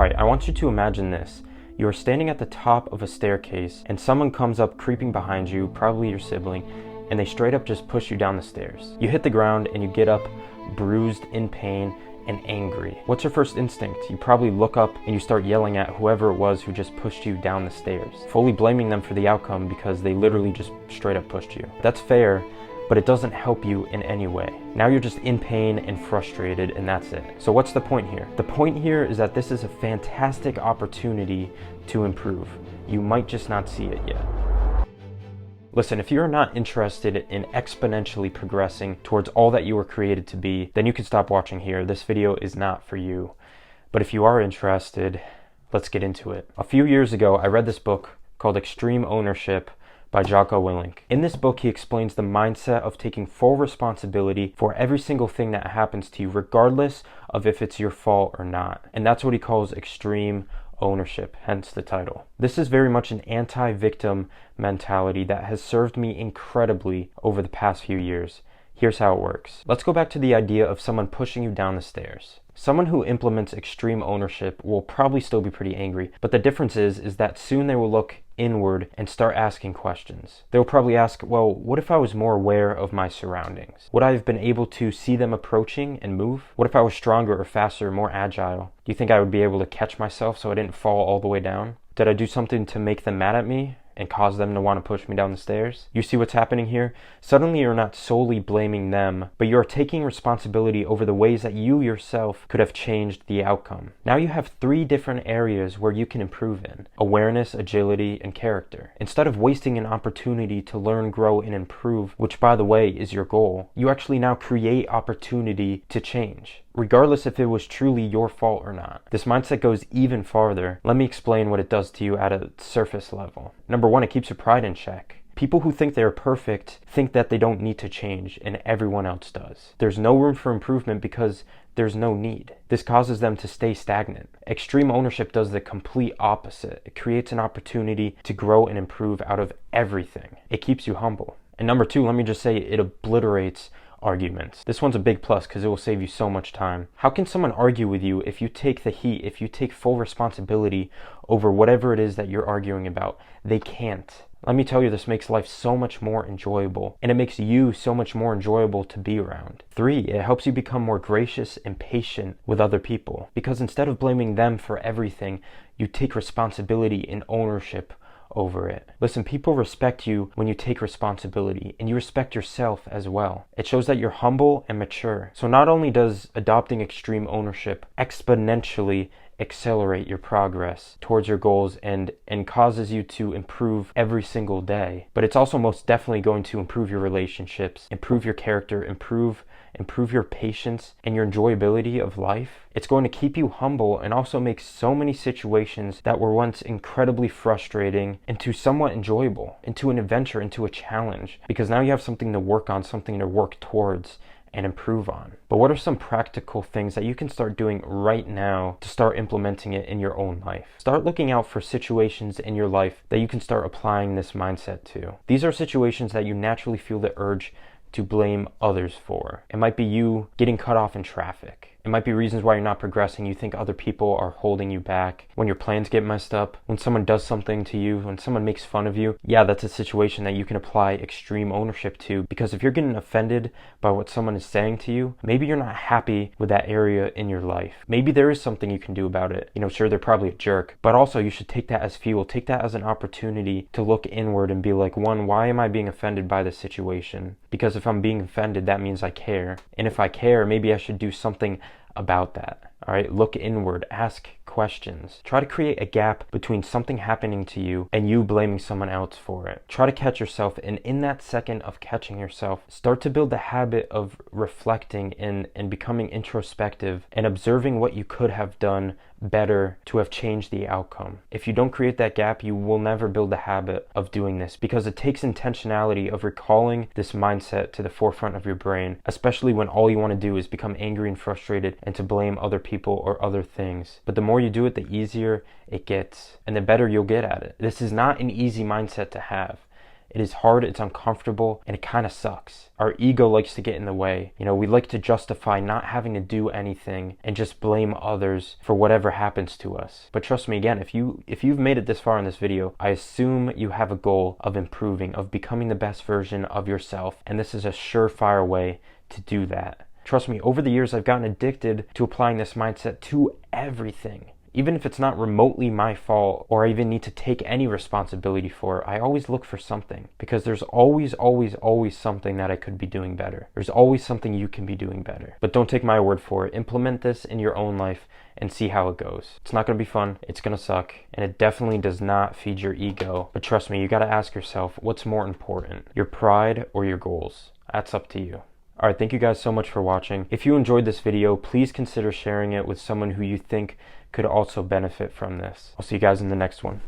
Alright, I want you to imagine this. You are standing at the top of a staircase and someone comes up creeping behind you, probably your sibling, and they straight up just push you down the stairs. You hit the ground and you get up bruised, in pain, and angry. What's your first instinct? You probably look up and you start yelling at whoever it was who just pushed you down the stairs, fully blaming them for the outcome because they literally just straight up pushed you. That's fair, but it doesn't help you in any way. Now you're just in pain and frustrated, and that's it. So what's the point here? The point here is that this is a fantastic opportunity to improve. You might just not see it yet. Listen, if you're not interested in exponentially progressing towards all that you were created to be, then you can stop watching here. This video is not for you. But if you are interested, let's get into it. A few years ago, I read this book called Extreme Ownership by Jocko Willink. In this book, he explains the mindset of taking full responsibility for every single thing that happens to you, regardless of if it's your fault or not. And that's what he calls extreme ownership, hence the title. This is very much an anti-victim mentality that has served me incredibly over the past few years. Here's how it works. Let's go back to the idea of someone pushing you down the stairs. Someone who implements extreme ownership will probably still be pretty angry, but the difference is that soon they will look inward and start asking questions. They'll probably ask, well, what if I was more aware of my surroundings? Would I have been able to see them approaching and move? What if I was stronger or faster, more agile? Do you think I would be able to catch myself so I didn't fall all the way down? Did I do something to make them mad at me and cause them to want to push me down the stairs? You see what's happening here? Suddenly you're not solely blaming them, but you're taking responsibility over the ways that you yourself could have changed the outcome. Now you have 3 different areas where you can improve in: awareness, agility, and character. Instead of wasting an opportunity to learn, grow, and improve, which by the way is your goal, you actually now create opportunity to change, regardless if it was truly your fault or not. This mindset goes even farther. Let me explain what it does to you at a surface level. Number 1, it keeps your pride in check. People who think they're perfect think that they don't need to change, and everyone else does. There's no room for improvement because there's no need. This causes them to stay stagnant. Extreme ownership does the complete opposite. It creates an opportunity to grow and improve out of everything. It keeps you humble. And number 2, let me just say, it obliterates arguments. This one's a big plus because it will save you so much time. How can someone argue with you if you take the heat, if you take full responsibility over whatever it is that you're arguing about? They can't. Let me tell you, this makes life so much more enjoyable, and it makes you so much more enjoyable to be around. 3, it helps you become more gracious and patient with other people, because instead of blaming them for everything, you take responsibility and ownership over it. Listen, people respect you when you take responsibility, and you respect yourself as well. It shows that you're humble and mature. So not only does adopting extreme ownership exponentially accelerate your progress towards your goals and causes you to improve every single day, but it's also most definitely going to improve your relationships, improve your character, improve your patience and your enjoyability of life. It's going to keep you humble and also make so many situations that were once incredibly frustrating into somewhat enjoyable, into an adventure, into a challenge, because now you have something to work on, something to work towards and improve on. But what are some practical things that you can start doing right now to start implementing it in your own life? Start looking out for situations in your life that you can start applying this mindset to. These are situations that you naturally feel the urge to blame others for. It might be you getting cut off in traffic. It might be reasons why you're not progressing. You think other people are holding you back. When your plans get messed up, when someone does something to you, when someone makes fun of you, yeah, that's a situation that you can apply extreme ownership to. Because if you're getting offended by what someone is saying to you, maybe you're not happy with that area in your life. Maybe there is something you can do about it. Sure, they're probably a jerk, but also you should take that as fuel. Take that as an opportunity to look inward and be like, 1, why am I being offended by this situation? Because if I'm being offended, that means I care. And if I care, maybe I should do something about that. All right, look inward, ask questions. Try to create a gap between something happening to you and you blaming someone else for it. Try to catch yourself, and in that second of catching yourself, start to build the habit of reflecting and becoming introspective and observing what you could have done better to have changed the outcome. If you don't create that gap, you will never build the habit of doing this, because it takes intentionality of recalling this mindset to the forefront of your brain, especially when all you want to do is become angry and frustrated and to blame other people or other things. But the more you do it, the easier it gets and the better you'll get at it. This is not an easy mindset to have. It is hard, it's uncomfortable, and it kind of sucks. Our ego likes to get in the way. You know, we like to justify not having to do anything and just blame others for whatever happens to us. But trust me, again, if you've made it this far in this video, I assume you have a goal of improving, of becoming the best version of yourself, and this is a surefire way to do that. Trust me, over the years, I've gotten addicted to applying this mindset to everything. Even if it's not remotely my fault or I even need to take any responsibility for it, I always look for something, because there's always something that I could be doing better. There's always something you can be doing better. But don't take my word for it. Implement this in your own life and see how it goes. It's not going to be fun. It's going to suck. And it definitely does not feed your ego. But trust me, you got to ask yourself, what's more important, your pride or your goals? That's up to you. Alright, thank you guys so much for watching. If you enjoyed this video, please consider sharing it with someone who you think could also benefit from this. I'll see you guys in the next one.